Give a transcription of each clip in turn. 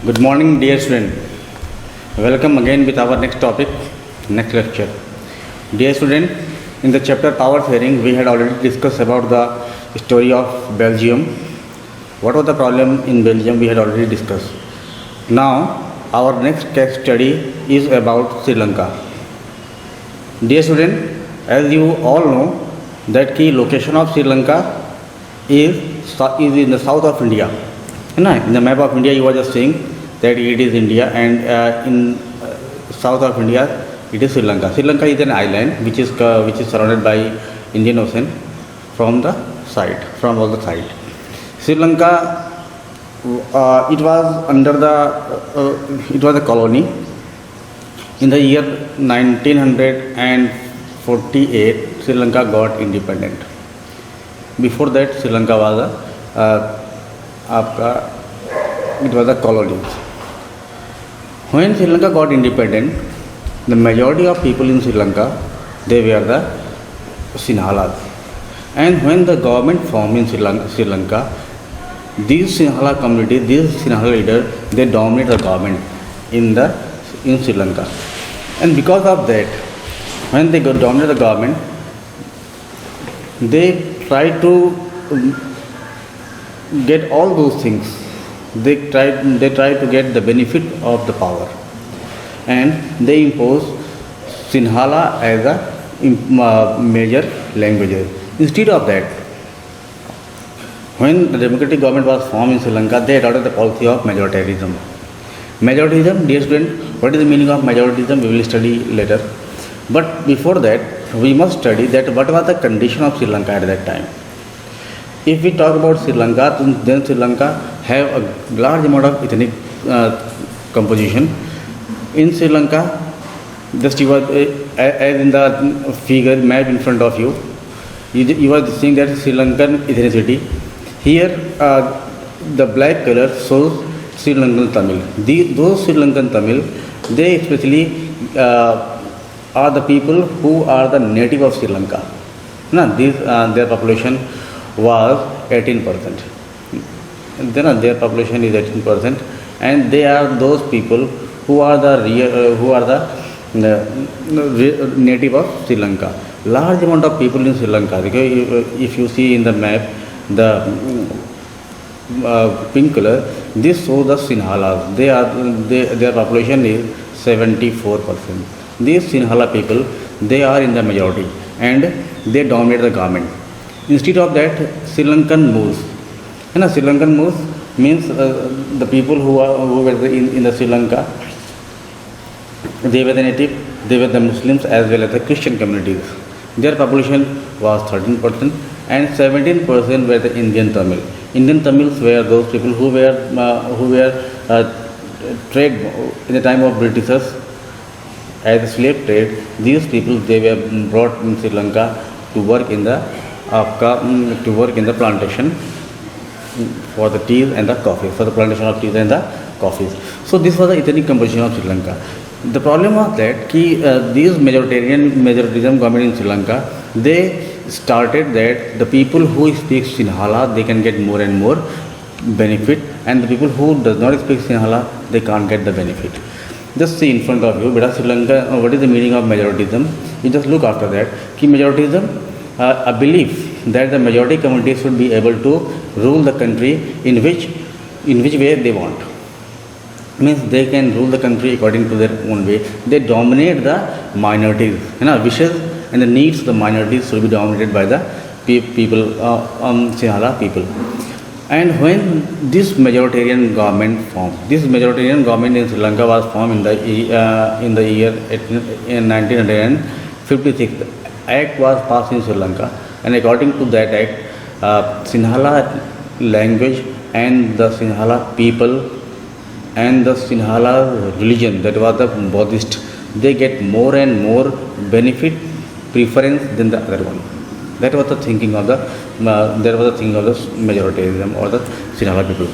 Good morning, dear student. Welcome again with our next topic, next lecture. Dear student, in the chapter power sharing, we had already discussed about the story of Belgium. What was the problem in Belgium? We had already discussed. Now, our next case study is about Sri Lanka. Dear student, as you all know, that key location of Sri Lanka is in the south of India. In the map of India, you were just saying that it is India, and in south of India, it is Sri Lanka. Sri Lanka is an island which is surrounded by Indian Ocean from the side, from all the side. Sri Lanka, it was under it was a colony. In the year 1948, Sri Lanka got independent. Before that, Sri Lanka was it was a colony. When Sri Lanka got independent, the majority of people in Sri Lanka, they were the Sinhalas. And when the government formed in Sri Lanka, these Sinhala community, these Sinhala leaders, they dominate the government in Sri Lanka. And because of that, when they dominate the government, they try to get all those things. They try to get the benefit of the power, and they impose Sinhala as a major language. Instead of that, when the democratic government was formed in Sri Lanka, they adopted the policy of majoritarianism. Majoritarianism, dear student, what is the meaning of majoritarianism? We will study later. But before that, we must study that what was the condition of Sri Lanka at that time. If we talk about Sri Lanka, then Sri Lanka have a large amount of ethnic composition. In Sri Lanka, just you are, as in the figure map in front of you, you are seeing that Sri Lankan ethnicity. Here, the black color shows Sri Lankan Tamil. Those Sri Lankan Tamil, they especially are the people who are the native of Sri Lanka. Their population was 18%. Their population is 18%, and they are those people who are the native of Sri Lanka. Large amount of people in Sri Lanka. If you see in the map, the pink color, this shows the Sinhalas. Their population is 74%. These Sinhala people, they are in the majority, and they dominate the government. Instead of that, Sri Lankan Moors. Sri Lankan Moors means the people who were in the Sri Lanka. They were the native, they were the Muslims as well as the Christian communities. Their population was 13%, and 17% were the Indian Tamil. Indian Tamils were those people who were trade in the time of Britishers as a slave trade. These people, they were brought in Sri Lanka to work in the plantation for the tea and the coffee, for the plantation of tea and the coffees. So this was the ethnic composition of Sri Lanka. The problem was that these majoritarian government in Sri Lanka, they started that the people who speak Sinhala, they can get more and more benefit, and the people who does not speak Sinhala, they can't get the benefit. Just see in front of you, Sri Lanka, what is the meaning of majoritism? You just look after that. Majoritism, a belief that the majority community should be able to rule the country in which way they want. Means they can rule the country according to their own way. They dominate the minorities. Wishes and the needs of the minorities should be dominated by the people, Sinhala people. And when this majoritarian government formed, this majoritarian government in Sri Lanka was formed in the year 1956. The act was passed in Sri Lanka, and according to that act, Sinhala language and the Sinhala people and the Sinhala religion, that was the Buddhist, they get more and more benefit, preference than the other one. That was the thinking of the majoritarianism or the Sinhala people.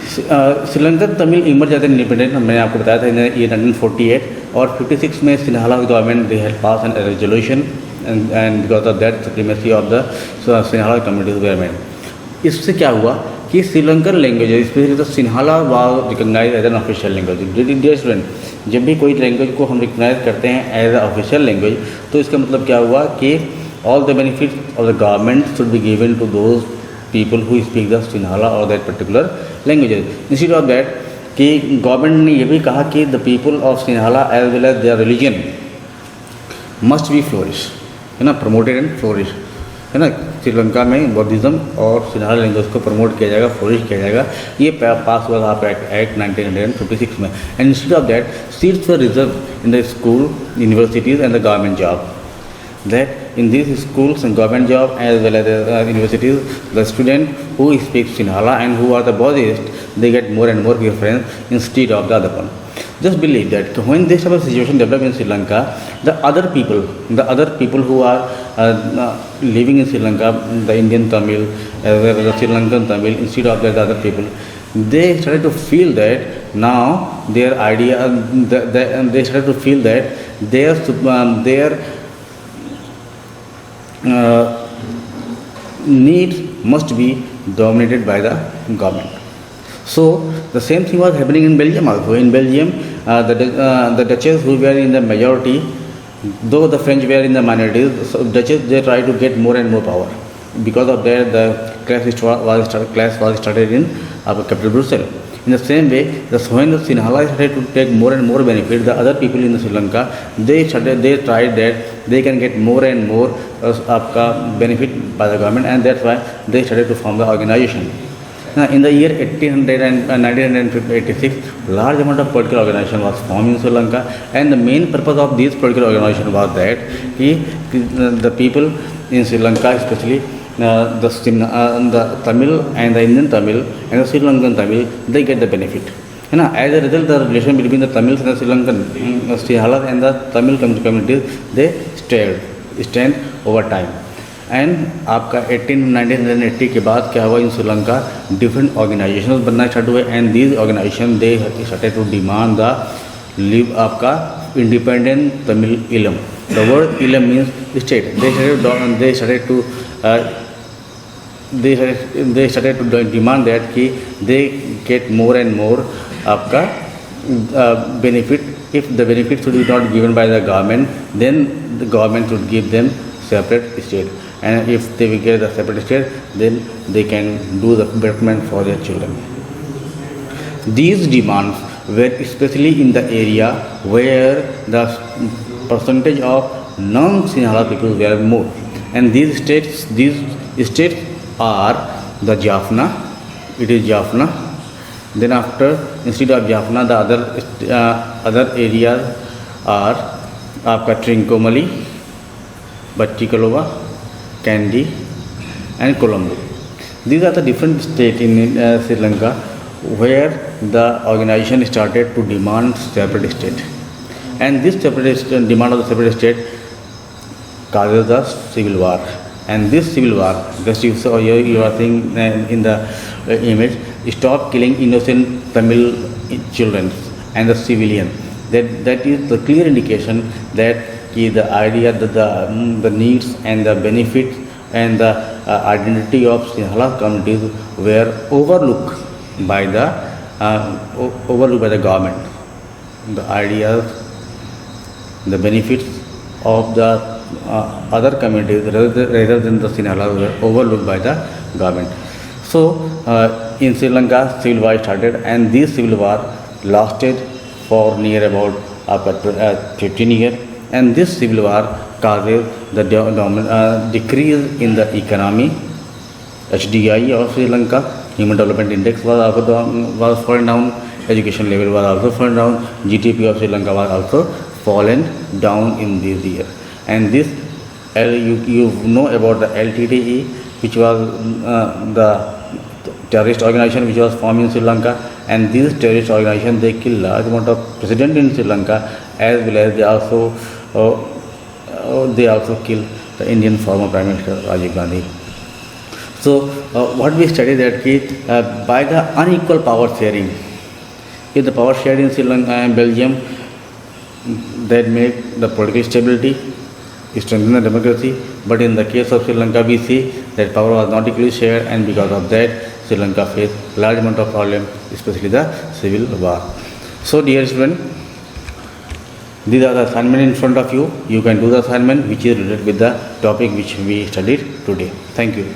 Sri Lankan Tamil emerged as an independent, मैंने आपको बताया था, in the year 1948, और 56 में Sinhala government they had passed a resolution, and because of that supremacy of the Sinhala communities were made. इससे क्या हुआ कि Sri Lankan language specially the Sinhala was recognise as an official language. Dear student, जब भी कोई language को हम recognise करते हैं एज अ ऑफिशियल लैंग्वेज, तो इसका मतलब क्या हुआ कि all the benefits of the government should be given to those people who speak the Sinhala और that particular languages. Instead of that कि गवर्नमेंट ने यह भी कहा कि the people of Sinhala as well as their religion must be flourish, है ना, promoted and flourish, है ना। श्रीलंका में बौद्धिज्म और सिन्हाला लैंग्वेज को प्रमोट किया जाएगा, फ्लोरिश किया जाएगा। ये पास हुआ था आप एक्ट 1956 में। And instead of that seats were reserve in the school, universities and the government job. That in these schools and government job as well as universities, the student who speak Sinhala and who are the Buddhists, they get more and more preference instead of the other one. Just believe that when this type of situation developed in Sri Lanka, the other people who are living in Sri Lanka, the Indian Tamil as well as the Sri Lankan Tamil, instead of the other people, they started to feel that now their idea, they started to feel that their needs must be dominated by the government. So the same thing was happening in Belgium also. In Belgium, the Dutches who were in the majority, though the French were in the minorities, so Dutches they try to get more and more power. Because of that, the clash was started in capital Brussels. In the same way, when the Sinhala started to take more and more benefit, the other people in Sri Lanka, they tried that they can get more and more benefit by the government, and that's why they started to form the organization. Now, in the year 1986, large amount of political organization was formed in Sri Lanka, and the main purpose of these political organization was that the people in Sri Lanka, especially the Tamil and the Indian Tamil and the Sri Lankan Tamil, they get the benefit. You know, as a result, the relation between the Tamils and the Sri Lankan Sinhala and the Tamil communities, they strengthened over time. And आपका 1980 के बाद क्या हुआ in Sri Lanka, different organisation बनना start हुए, and these organisation they started to demand the live आपका independent Tamil Eelam. The word Eelam means state. they started to demand that कि they get more and more आपका benefit. If the benefit should be not given by the government, then the government should give them separate state, and if they will get a separate state, then they can do the betterment for their children. These demands were especially in the area where the percentage of non-Sinhala people were more, and these states are the Jaffna. It is Jaffna. Then after, instead of Jaffna, the other areas are आपका Trincomalee, Batticaloa, Kandy and Colombo. These are the different states in Sri Lanka where the organization started to demand separate state, and this demand of the separate state causes the civil war. And this civil war, just you are seeing in the image, stop killing innocent Tamil children and the civilian. That is the clear indication that the idea that the needs and the benefits and the identity of Sinhala communities were overlooked by the government. The ideas, the benefits of the other communities rather than the Sinhala were overlooked by the government. So in Sri Lanka, civil war started, and this civil war lasted for near about 15 years. And this civil war causes the decrease in the economy. HDI of Sri Lanka, Human Development Index was fallen down, education level was also fallen down, GDP of Sri Lanka was also fallen down in this year. And this, you know about the LTTE, which was the terrorist organization which was formed in Sri Lanka, and this terrorist organization, they kill large amount of president in Sri Lanka, as well as they also kill the Indian former Prime Minister Rajiv Gandhi. So what we study that by the unequal power sharing, if the power shared in Sri Lanka and Belgium, that make the political stability, strengthen the democracy, but in the case of Sri Lanka we see that power was not equally shared, and because of that Sri Lanka face large amount of problem, especially the civil war. So dear student, these are the assignment in front of you. You can do the assignment which is related with the topic which we studied today. Thank you.